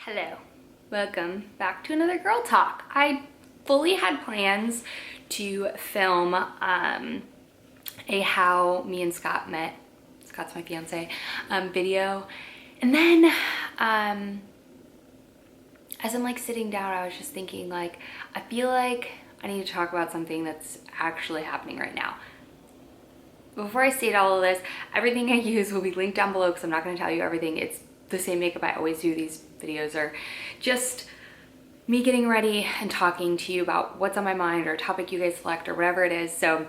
Hello, welcome back to another girl talk. I fully had plans to film a how me and Scott met, Scott's my fiance, video, and then as I'm like sitting down, I was just thinking like, I feel like I need to talk about something that's actually happening right now. Before I state all of this, everything I use will be linked down below because I'm not going to tell you everything. It's the same makeup I always do. These videos are just me getting ready and talking to you about what's on my mind or a topic you guys select or whatever it is. So,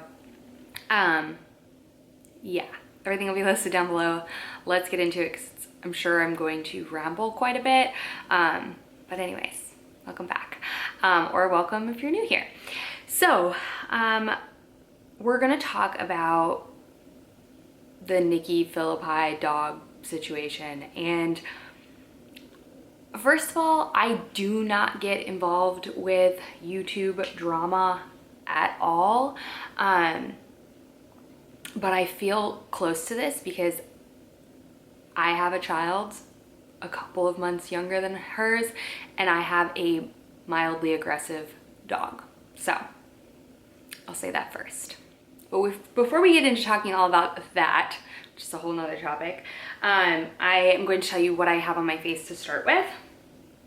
yeah, everything will be listed down below. Let's get into it because I'm sure I'm going to ramble quite a bit. But anyways, welcome back, or welcome if you're new here. So, we're gonna talk about the Nikki Phillippi dog situation. And first of all, I do not get involved with YouTube drama at all. But I feel close to this because I have a child a couple of months younger than hers, and I have a mildly aggressive dog. So I'll say that first. But before we get into talking all about that, which is a whole nother topic, I am going to tell you what I have on my face to start with.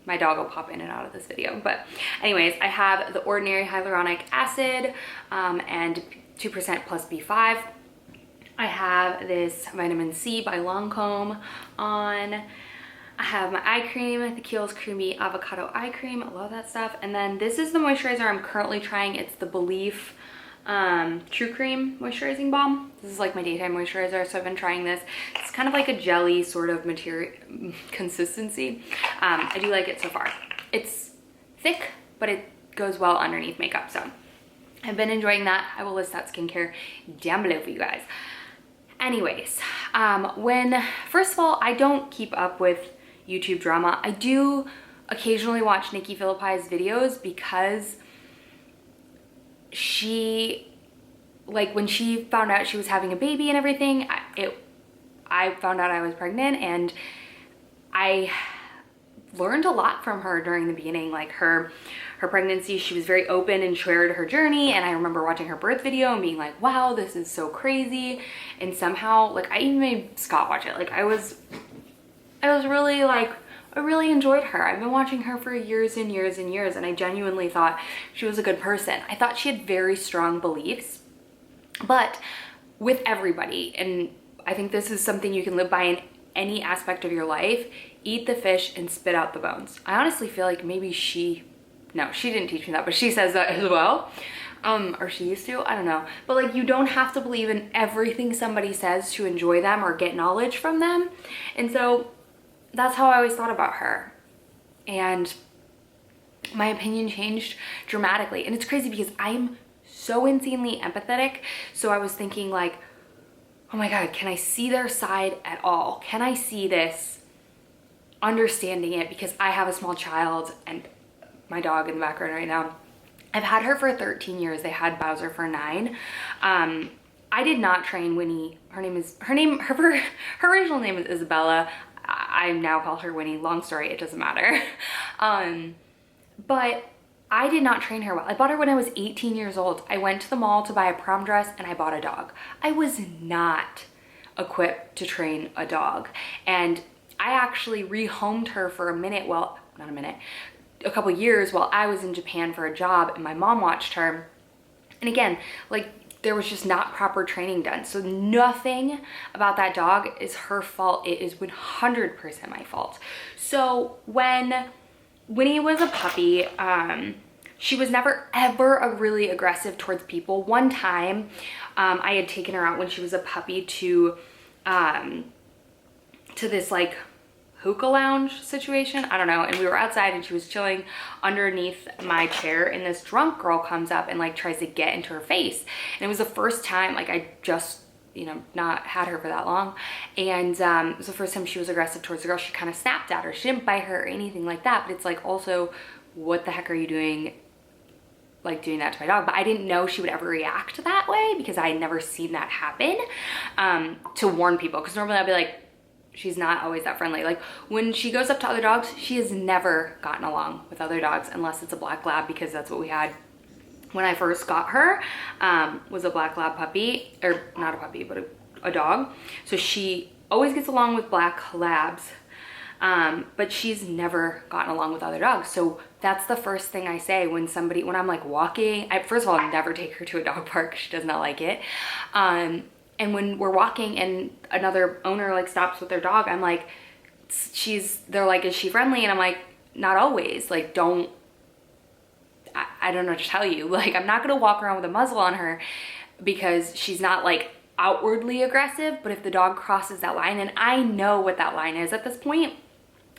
My dog will pop in and out of this video. But anyways, I have the Ordinary Hyaluronic Acid and 2% plus B5. I have this Vitamin C by Lancome on. I have my eye cream, the Kiehl's Creamy Avocado Eye Cream. I love that stuff. And then this is the moisturizer I'm currently trying. It's the Belief True Cream Moisturizing Balm. This is like my daytime moisturizer, so I've been trying this. It's kind of like a jelly sort of material consistency. I do like it so far. It's thick, but it goes well underneath makeup, so I've been enjoying that. I will list that skincare down below for you guys. Anyways, first of all, I don't keep up with YouTube drama. I do occasionally watch Nikki Phillippi's videos because she, like when she found out she was having a baby and everything, I found out I was pregnant, and I learned a lot from her during the beginning. Like her pregnancy, she was very open and shared her journey, and I remember watching her birth video and being like, wow, this is so crazy. And somehow, like, I even made Scott watch it. Like I was really like, I really enjoyed her. I've been watching her for years and years and years, and I genuinely thought she was a good person. I thought she had very strong beliefs, but with everybody, and I think this is something you can live by in any aspect of your life: eat the fish and spit out the bones. I honestly feel like maybe she didn't teach me that, but she says that as well. Or she used to, I don't know. But like, you don't have to believe in everything somebody says to enjoy them or get knowledge from them. And so that's how I always thought about her. And my opinion changed dramatically. And it's crazy because I'm so insanely empathetic. So I was thinking like, oh my God, can I see their side at all? Can I see this, understanding it? Because I have a small child and my dog in the background right now. I've had her for 13 years. They had Bowser for 9. I did not train Winnie. Her original name is Isabella. I now call her Winnie. Long story, it doesn't matter. But I did not train her well. I bought her when I was 18 years old. I went to the mall to buy a prom dress and I bought a dog. I was not equipped to train a dog. And I actually rehomed her for a couple years while I was in Japan for a job, and my mom watched her. And again, like, there was just not proper training done. So nothing about that dog is her fault. It is 100% my fault. So when Winnie was a puppy, she was never ever a really aggressive towards people. One time, I had taken her out when she was a puppy to this like hookah lounge situation, I don't know, and we were outside and she was chilling underneath my chair, and this drunk girl comes up and like tries to get into her face. And it was the first time, like, I just, not had her for that long, and it was the first time she was aggressive towards the girl. She kind of snapped at her. She didn't bite her or anything like that, but it's like, also, what the heck are you doing, like, doing that to my dog? But I didn't know she would ever react that way because I had never seen that happen, to warn people, because normally I'd be like, she's not always that friendly. Like when she goes up to other dogs, she has never gotten along with other dogs unless it's a black lab, because that's what we had when I first got her, was a black lab puppy, or not a puppy, but a dog. So she always gets along with black labs, but she's never gotten along with other dogs. So that's the first thing I say when I'm like walking. First of all, I never take her to a dog park. She does not like it. And when we're walking and another owner like stops with their dog, I'm like, they're like, is she friendly? And I'm like, not always. Like, I don't know what to tell you. Like, I'm not gonna walk around with a muzzle on her because she's not like outwardly aggressive, but if the dog crosses that line, and I know what that line is at this point,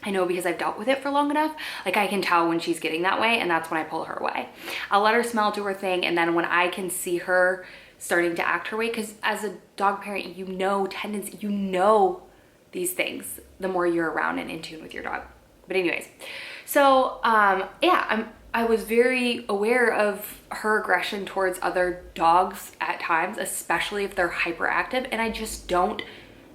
I know because I've dealt with it for long enough, like I can tell when she's getting that way, and that's when I pull her away. I'll let her smell, do her thing, and then when I can see her starting to act her way, because as a dog parent, you know tendency, you know these things the more you're around and in tune with your dog. But anyways, so yeah, I was very aware of her aggression towards other dogs at times, especially if they're hyperactive, and I just don't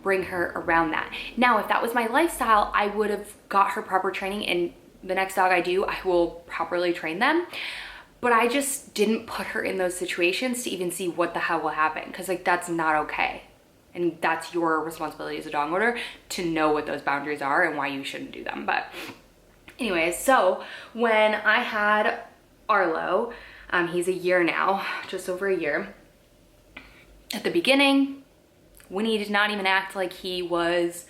bring her around that. Now, if that was my lifestyle, I would have got her proper training, and the next dog I do, I will properly train them. But I just didn't put her in those situations to even see what the hell will happen, because like that's not okay. And that's your responsibility as a dog owner to know what those boundaries are and why you shouldn't do them. But anyways, so when I had Arlo, he's a year now, just over a year. At the beginning, Winnie did not even act like he was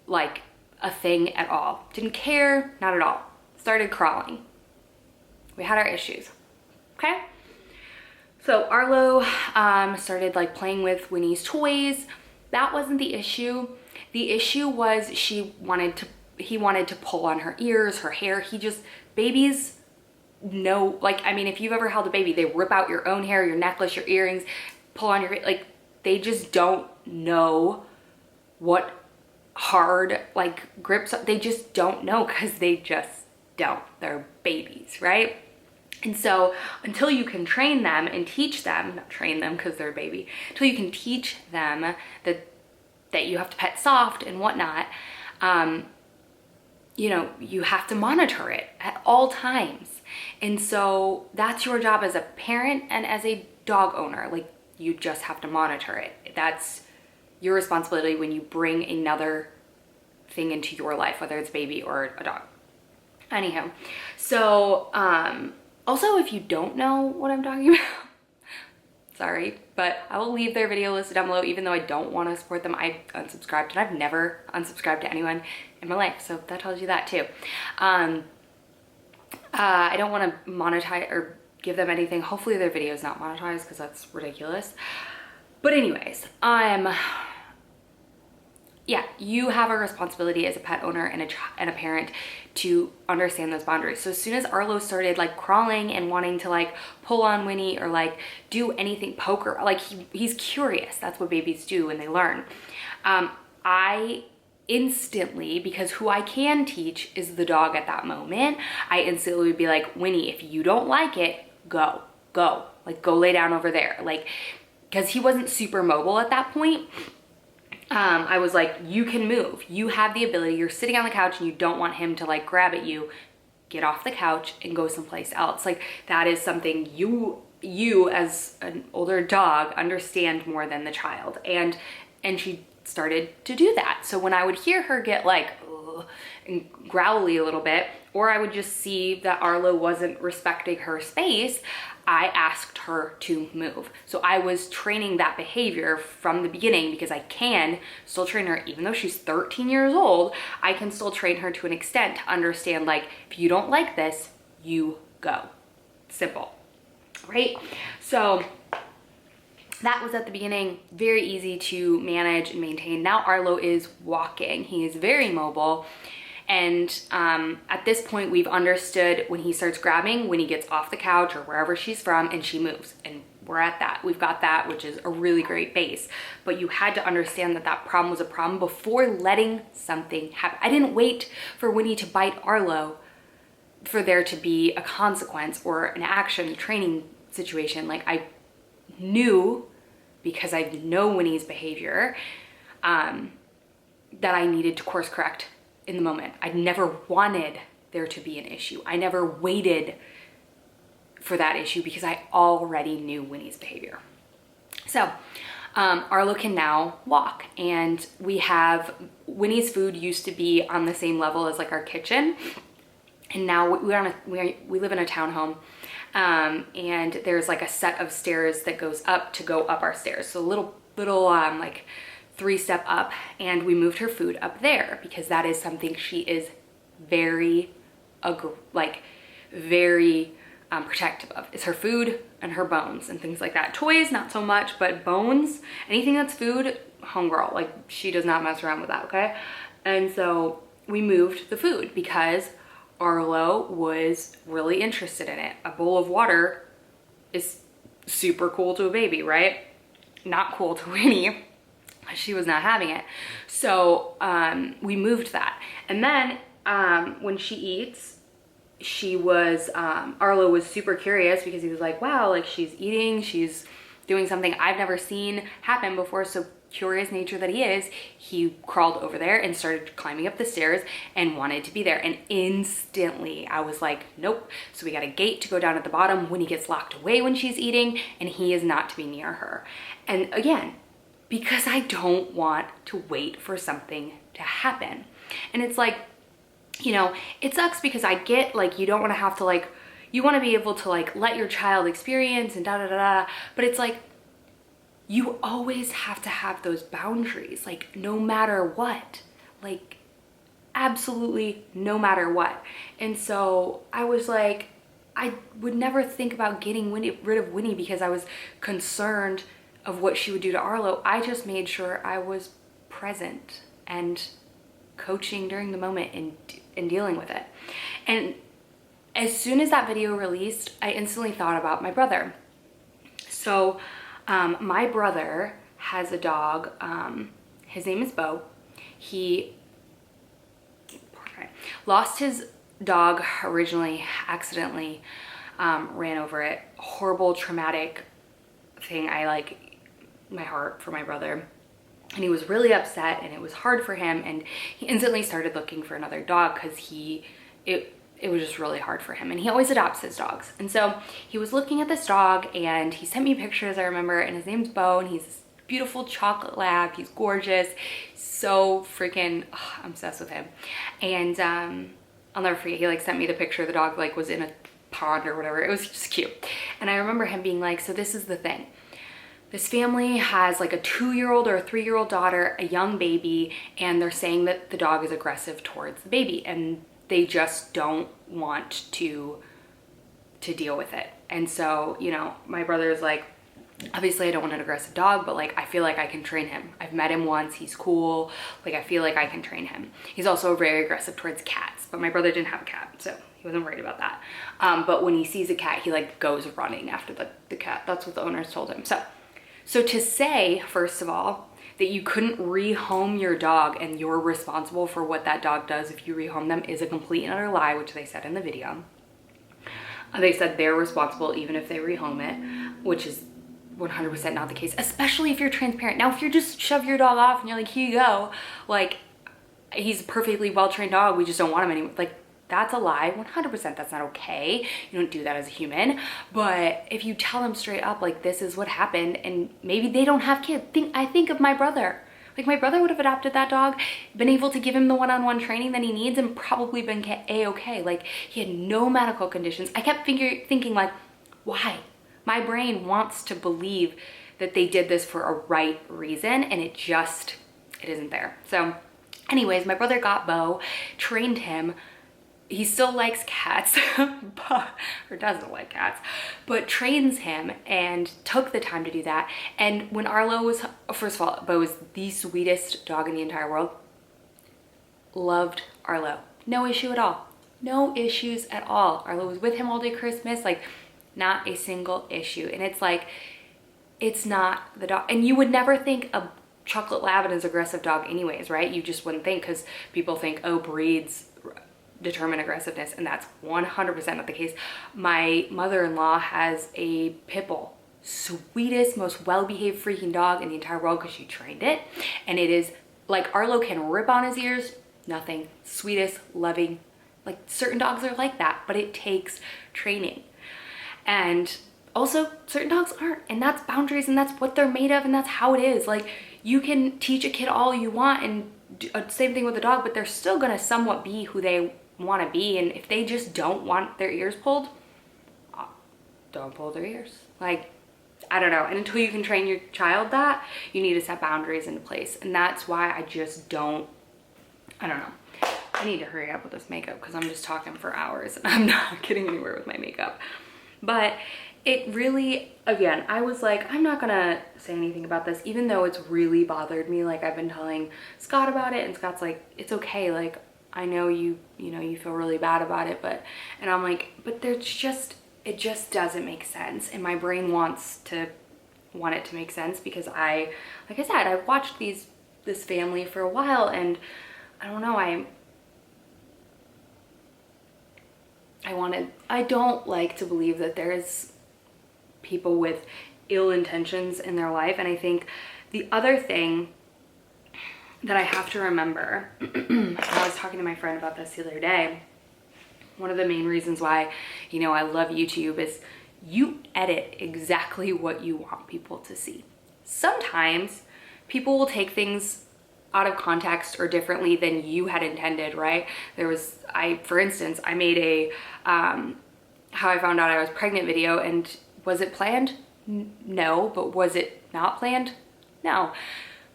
like a thing at all. Didn't care, not at all. Started crawling. We had our issues, okay? So Arlo started like playing with Winnie's toys. That wasn't the issue. The issue was he wanted to pull on her ears, her hair. Babies know, like, I mean, if you've ever held a baby, they rip out your own hair, your necklace, your earrings, pull on your, like, they just don't know what hard, like, grips, they just don't know, because they just don't. They're babies, right? And so until you can train them and teach them, not train them because they're a baby, until you can teach them that you have to pet soft and whatnot, you know, you have to monitor it at all times. And so that's your job as a parent and as a dog owner. Like, you just have to monitor it. That's your responsibility when you bring another thing into your life, whether it's a baby or a dog. Anyhow, so also, if you don't know what I'm talking about, sorry, but I will leave their video listed down below. Even though I don't want to support them, I unsubscribed, and I've never unsubscribed to anyone in my life, so that tells you that too. I don't want to monetize or give them anything. Hopefully their video is not monetized, because that's ridiculous. But anyways, yeah, you have a responsibility as a pet owner and a parent to understand those boundaries. So as soon as Arlo started like crawling and wanting to like pull on Winnie or like do anything, poke her, like he's curious. That's what babies do when they learn. I instantly, because who I can teach is the dog at that moment, I instantly would be like, Winnie, if you don't like it, go, like go lay down over there. Like, because he wasn't super mobile at that point. I was like, you can move. You have the ability. You're sitting on the couch and you don't want him to like grab at you. Get off the couch and go someplace else. Like, that is something you as an older dog understand more than the child. And she started to do that. So when I would hear her get like and growly a little bit, or I would just see that Arlo wasn't respecting her space, I asked her to move. So I was training that behavior from the beginning, because I can still train her, even though she's 13 years old, I can still train her to an extent to understand, like, if you don't like this, you go. Simple, right? So that was at the beginning, very easy to manage and maintain. Now Arlo is walking. He is very mobile. And at this point, we've understood when he starts grabbing, when he gets off the couch or wherever she's from, and she moves. And we're at that. We've got that, which is a really great base. But you had to understand that that problem was a problem before letting something happen. I didn't wait for Winnie to bite Arlo for there to be a consequence or an action training situation. Like, I knew, because I know Winnie's behavior, that I needed to course correct in the moment. I never wanted there to be an issue. I never waited for that issue because I already knew Winnie's behavior. So Arlo can now walk, and we have Winnie's food used to be on the same level as like our kitchen, and now we live in a townhome, and there's like a set of stairs that goes up our stairs. So little like 3-step up, and we moved her food up there because that is something she is very protective of. It's her food and her bones and things like that. Toys, not so much, but bones, anything that's food, homegirl, like she does not mess around with that, okay? And so we moved the food because Arlo was really interested in it. A bowl of water is super cool to a baby, right? Not cool to Winnie. She was not having it. So we moved that. And then when she eats, Arlo was super curious because he was like, wow, like she's eating, she's doing something I've never seen happen before. So curious nature that he is, he crawled over there and started climbing up the stairs and wanted to be there. And instantly I was like, nope. So we got a gate to go down at the bottom. Winnie gets locked away when she's eating, and he is not to be near her. And again, because I don't want to wait for something to happen. And it's like, you know, it sucks because I get like, you don't want to have to like, you want to be able to like let your child experience and da da da da, but it's like, you always have to have those boundaries, like no matter what, like absolutely no matter what. And so I was like, I would never think about getting rid of Winnie because I was concerned of what she would do to Arlo. I just made sure I was present and coaching during the moment and dealing with it. And as soon as that video released, I instantly thought about my brother. So my brother has a dog. His name is Bo. He lost his dog originally, accidentally, ran over it. Horrible, traumatic thing. My heart for my brother. And he was really upset, and it was hard for him, and he instantly started looking for another dog because it was just really hard for him, and he always adopts his dogs. And so he was looking at this dog, and he sent me pictures, I remember, and his name's Bo, and he's this beautiful chocolate lab. He's gorgeous, so freaking I'm obsessed with him. And I'll never forget, he like sent me the picture. The dog like was in a pond or whatever. It was just cute. And I remember him being like, so this is the thing. This family has like a 2-year-old or a 3-year-old daughter, a young baby, and they're saying that the dog is aggressive towards the baby, and they just don't want to deal with it. And so, you know, my brother is like, obviously I don't want an aggressive dog, but like I feel like I can train him. I've met him once, he's cool, like I feel like I can train him. He's also very aggressive towards cats, but my brother didn't have a cat, so he wasn't worried about that. But when he sees a cat, he like goes running after the cat. That's what the owners told him. So to say, first of all, that you couldn't rehome your dog and you're responsible for what that dog does if you rehome them is a complete and utter lie, which they said in the video. They said they're responsible even if they rehome it, which is 100% not the case, especially if you're transparent. Now, if you just shove your dog off and you're like, here you go, like, he's a perfectly well-trained dog, we just don't want him anymore, like, that's a lie. 100% that's not okay. You don't do that as a human. But if you tell them straight up, like, this is what happened, and maybe they don't have kids. I think of my brother. Like, my brother would have adopted that dog, been able to give him the one-on-one training that he needs, and probably been A-okay. Like, he had no medical conditions. I kept thinking, like, why? My brain wants to believe that they did this for a right reason, and it isn't there. So anyways, my brother got Bo, trained him. He still likes cats, or doesn't like cats, but trains him and took the time to do that. And when Arlo was, first of all, Bo was the sweetest dog in the entire world. Loved Arlo. No issue at all. No issues at all. Arlo was with him all day Christmas, like not a single issue. And it's like, it's not the dog. And you would never think a chocolate lab is an aggressive dog anyways, right? You just wouldn't think, because people think, oh, breeds determine aggressiveness, and that's 100% not the case. My mother-in-law has a pit bull, sweetest, most well-behaved freaking dog in the entire world, because she trained it, and it is Like Arlo can rip on his ears, nothing. Sweetest, loving, like certain dogs are like that, but it takes training. And also certain dogs aren't, and that's boundaries, and that's what they're made of, and that's how it is. Like you can teach a kid all you want and do, same thing with a dog, but they're still gonna somewhat be who they want to be. And if they just don't want their ears pulled, don't pull their ears. Like, I don't know. And until you can train your child that, you need to set boundaries into place. And that's why I just don't, I don't know. I need to hurry up with this makeup because I'm just talking for hours and I'm not getting anywhere with my makeup. But it really, again, I was like, I'm not gonna say anything about this, even though it's really bothered me. Like I've been telling Scott about it, and Scott's like, it's okay. Like, I know you know, you feel really bad about it, but, and I'm like, but there's just, it just doesn't make sense. And my brain wants it to make sense because like I said, I've watched this family for a while, and I don't know, I don't like to believe that there's people with ill intentions in their life. And I think the other thing that I have to remember, I was talking to my friend about this the other day, one of the main reasons why, you know, I love YouTube is you edit exactly what you want people to see. Sometimes people will take things out of context or differently than you had intended, right? For instance, I made a how I found out I was pregnant video, and was it planned? No. But was it not planned? No.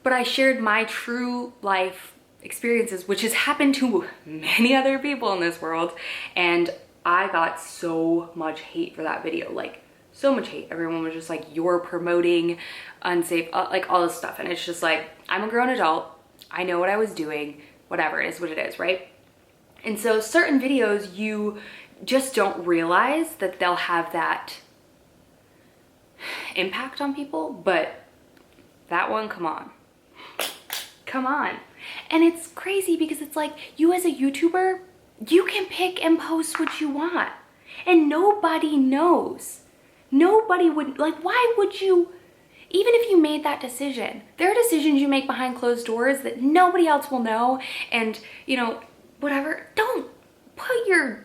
But I shared my true life experiences, which has happened to many other people in this world, and I got so much hate for that video, like so much hate. Everyone was just like, you're promoting unsafe, like all this stuff. And it's just like, I'm a grown adult, I know what I was doing, whatever, it is what it is, right? And so certain videos, you just don't realize that they'll have that impact on people, but that one, come on. And it's crazy because it's like, you as a YouTuber, you can pick and post what you want, and nobody knows. Nobody would, like, why would you, even if you made that decision, there are decisions you make behind closed doors that nobody else will know, and, you know, whatever, don't put you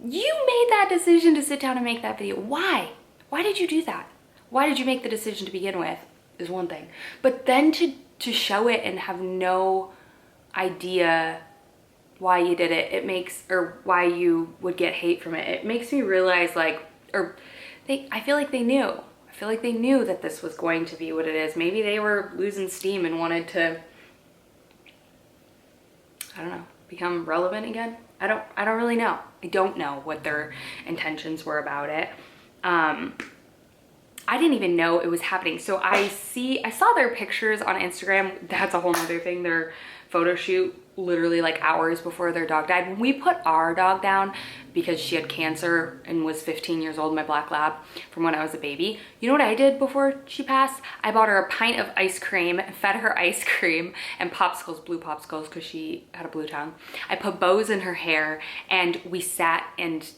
made that decision to sit down and make that video. Why did you do that? Why did you make the decision to begin with is one thing, but then to show it and have no idea why you did it, or why you would get hate from it. It makes me realize, like, I feel like they knew. I feel like they knew that this was going to be what it is. Maybe they were losing steam and wanted to, I don't know, become relevant again. I don't really know. I don't know what their intentions were about it. I didn't even know it was happening. So I saw their pictures on Instagram. That's a whole nother thing. Their photo shoot literally like hours before their dog died. When we put our dog down because she had cancer and was 15 years old, my black lab, from when I was a baby, you know what I did before she passed? I bought her a pint of ice cream, fed her ice cream and popsicles, blue popsicles, because she had a blue tongue. I put bows in her hair, and we sat and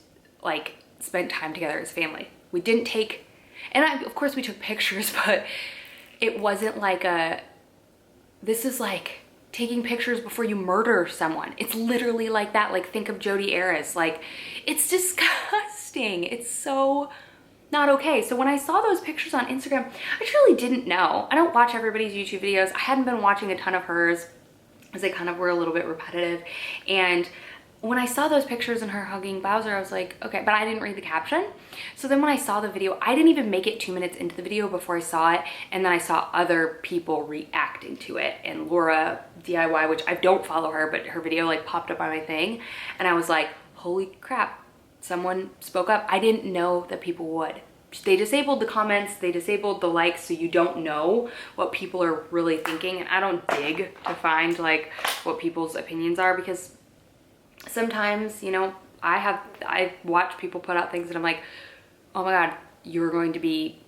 like spent time together as family. We didn't take, and of course we took pictures, but it wasn't like this is like taking pictures before you murder someone. It's literally like that. Like, think of Jodi Arias. Like, it's disgusting. It's so not okay. So when I saw those pictures on Instagram, I truly didn't know. I don't watch everybody's YouTube videos. I hadn't been watching a ton of hers because they kind of were a little bit repetitive. And when I saw those pictures and her hugging Bowser, I was like, okay, but I didn't read the caption. So then when I saw the video, I didn't even make it 2 minutes into the video before I saw it. And then I saw other people reacting to it. And Laura DIY, which I don't follow her, but her video like popped up on my thing. And I was like, holy crap, someone spoke up. I didn't know that people would. They disabled the comments, they disabled the likes, so you don't know what people are really thinking. And I don't dig to find like what people's opinions are, because sometimes, you know, I watch people put out things and I'm like, oh my God, you're going to be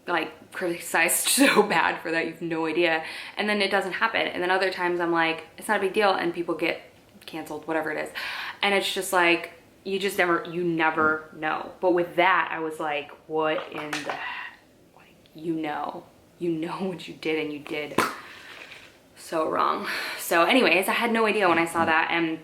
like criticized so bad for that, you have no idea. And then it doesn't happen. And then other times I'm like, it's not a big deal, and people get canceled, whatever it is. And it's just like, you never know. But with that, I was like, what in the, like, you know what you did, and you did So wrong. So anyways, I had no idea when I saw that, and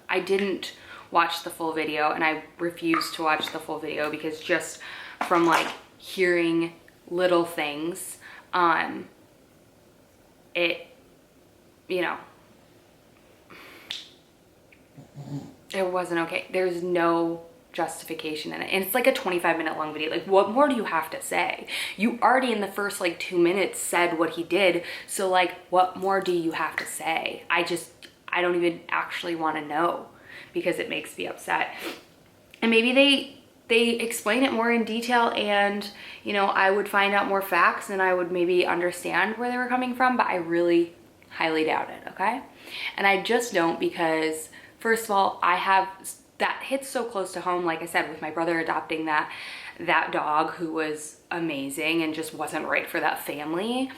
I didn't watch the full video, and I refused to watch the full video because just from like hearing little things, it, you know, it wasn't okay. There's no justification in it, and it's like a 25-minute long video. Like, what more do you have to say? You already in the first like 2 minutes said what he did, so like what more do you have to say? I don't even actually want to know, because it makes me upset. And maybe they explain it more in detail, and you know, I would find out more facts and I would maybe understand where they were coming from, but I really highly doubt it. Okay. And I just don't, because first of all, that hits so close to home, like I said, with my brother adopting that dog who was amazing and just wasn't right for that family,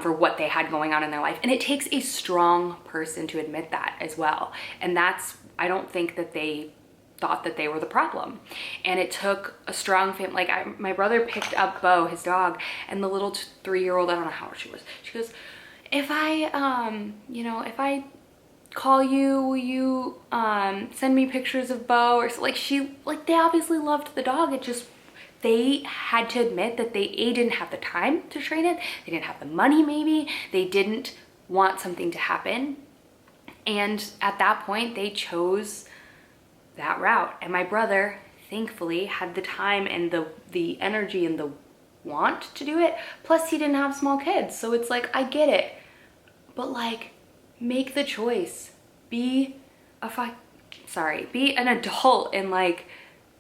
for what they had going on in their life. And it takes a strong person to admit that as well. And I don't think that they thought that they were the problem. And it took a strong family. Like my brother picked up Bo, his dog, and the little 3-year-old, I don't know how old she was. She goes, if I call you, will you send me pictures of Bo? Or so, they obviously loved the dog. It just, they had to admit that they didn't have the time to train it. They didn't have the money, maybe. They didn't want something to happen. And at that point, they chose that route. And my brother, thankfully, had the time and the energy and the want to do it. Plus, he didn't have small kids. So it's like, I get it. But like, make the choice. Be an adult and like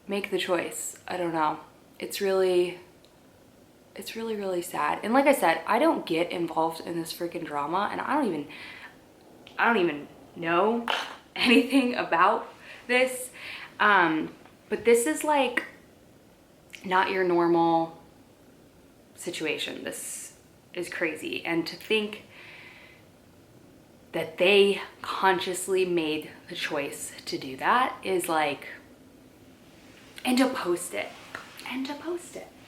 make the choice. I don't know. It's really, really sad. And like I said, I don't get involved in this freaking drama, and I don't even know anything about this. But this is like not your normal situation. This is crazy. And to think that they consciously made the choice to do that is like, and to post it.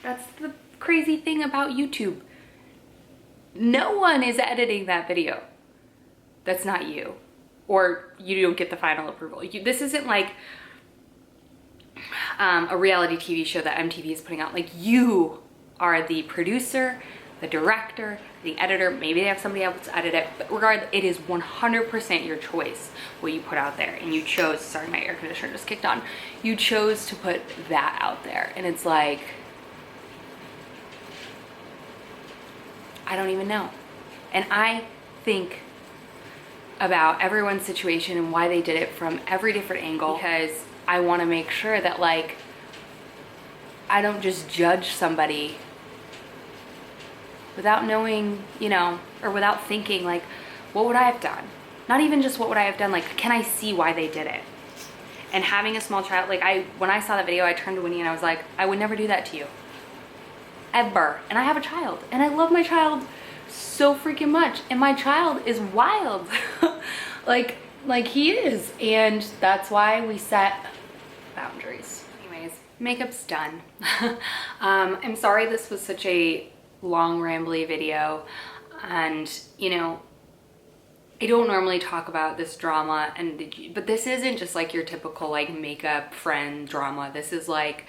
That's the crazy thing about YouTube. No one is editing that video. That's not you. Or you don't get the final approval. This isn't like a reality TV show that MTV is putting out. Like, you are the producer, the director, the editor. Maybe they have somebody else to edit it, but regardless, it is 100% your choice what you put out there. And you chose, sorry, my air conditioner just kicked on. You chose to put that out there. And it's like, I don't even know. And I think about everyone's situation and why they did it from every different angle, because I want to make sure that like, I don't just judge somebody without knowing, you know, or without thinking like, what would I have done? Not even just what would I have done, like, can I see why they did it? And having a small child, like when I saw that video, I turned to Winnie and I was like, I would never do that to you. Ever. And I have a child, and I love my child so freaking much. And my child is wild. like he is. And that's why we set boundaries. Anyways, makeup's done. I'm sorry this was such a long rambly video, and you know, I don't normally talk about this drama, but this isn't just like your typical like makeup friend drama. This is like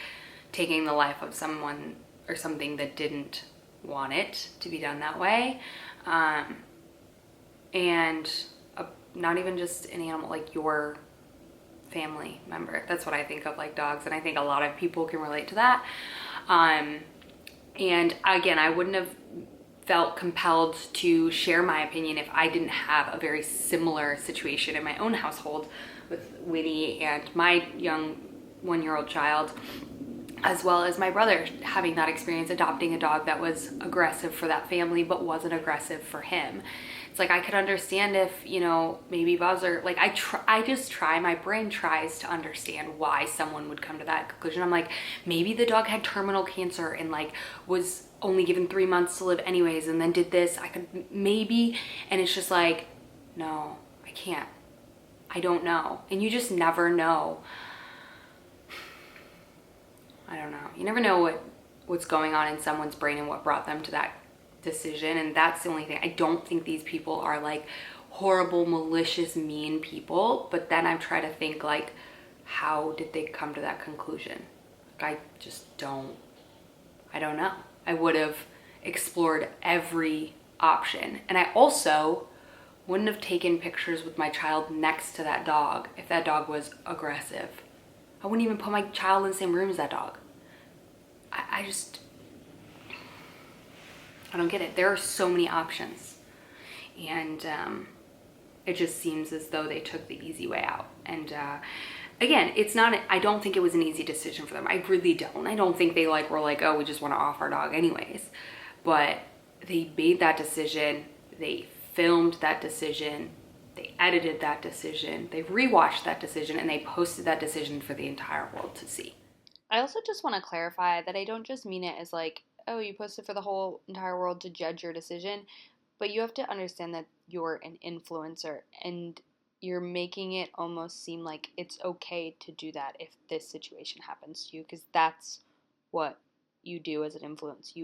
taking the life of someone or something that didn't want it to be done that way, and not even just an animal, like your family member. That's what I think of, like dogs, and I think a lot of people can relate to that. And again, I wouldn't have felt compelled to share my opinion if I didn't have a very similar situation in my own household with Winnie and my young 1-year-old child, as well as my brother having that experience adopting a dog that was aggressive for that family but wasn't aggressive for him. It's like, I could understand if, you know, maybe Buzzer, like my brain tries to understand why someone would come to that conclusion. I'm like, maybe the dog had terminal cancer and like was only given 3 months to live anyways, and then did this. I could maybe, and it's just like, no, I can't. I don't know. And you just never know. I don't know. You never know what what's going on in someone's brain and what brought them to that decision. And that's the only thing. I don't think these people are like horrible, malicious, mean people, but then I try to think like, how did they come to that conclusion? Like, I don't know. I would have explored every option. And I also wouldn't have taken pictures with my child next to that dog if that dog was aggressive. I wouldn't even put my child in the same room as that dog. I don't get it. There are so many options. And it just seems as though they took the easy way out. And again, I don't think it was an easy decision for them. I really don't. I don't think they were like, oh, we just want to off our dog anyways. But they made that decision. They filmed that decision. They edited that decision. They rewatched that decision, and they posted that decision for the entire world to see. I also just want to clarify that I don't just mean it as like, oh, you posted for the whole entire world to judge your decision, but you have to understand that you're an influencer and you're making it almost seem like it's okay to do that if this situation happens to you, because that's what you do as an influencer.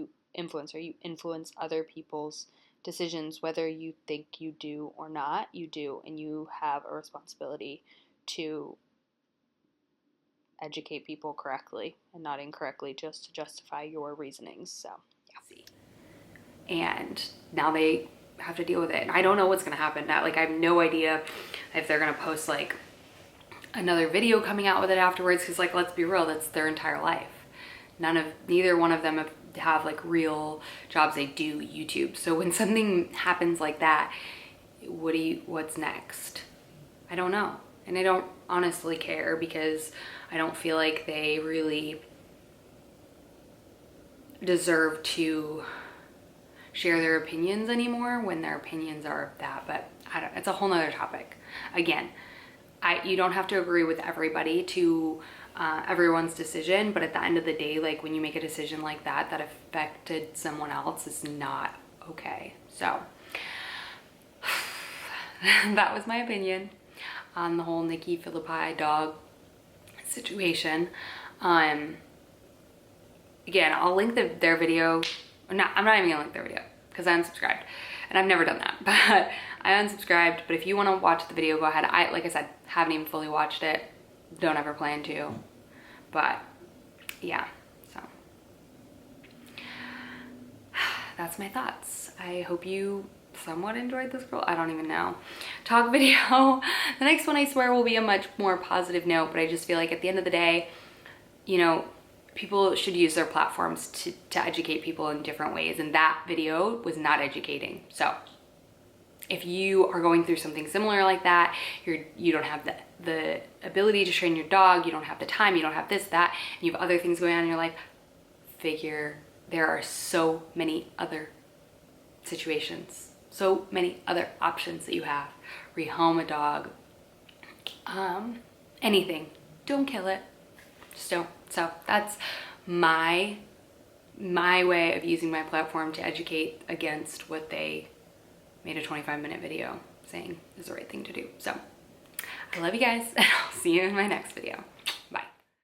You influence other people's decisions, whether you think you do or not. You do, and you have a responsibility to educate people correctly and not incorrectly just to justify your reasonings. So, yeah. And now they have to deal with it. And I don't know what's going to happen now. Like, I have no idea if they're going to post like another video coming out with it afterwards. Cause like, let's be real, that's their entire life. Neither one of them have like real jobs. They do YouTube. So when something happens like that, what's next? I don't know. And I don't honestly care, because I don't feel like they really deserve to share their opinions anymore when their opinions are that. But it's a whole nother topic. Again, you don't have to agree with everybody to everyone's decision, but at the end of the day, like when you make a decision like that affected someone else, is not okay. So that was my opinion on the whole Nikki Phillippi dog situation. Again, I'll link their video. I'm not even gonna link their video because I unsubscribed, and I've never done that, but I unsubscribed. But if you want to watch the video, go ahead. Like I said, haven't even fully watched it. Don't ever plan to. But yeah, so that's my thoughts. I hope you somewhat enjoyed this girl. I don't even know. Talk video. The next one, I swear, will be a much more positive note, but I just feel like at the end of the day, you know, people should use their platforms to educate people in different ways, and that video was not educating. So if you are going through something similar like that, you don't have the ability to train your dog, you don't have the time, you don't have this, that, and you have other things going on in your life, there are so many other situations, so many other options that you have. Rehome a dog, anything. Don't kill it. Just don't. So that's my way of using my platform to educate against what they made a 25-minute video saying is the right thing to do. So I love you guys, and I'll see you in my next video.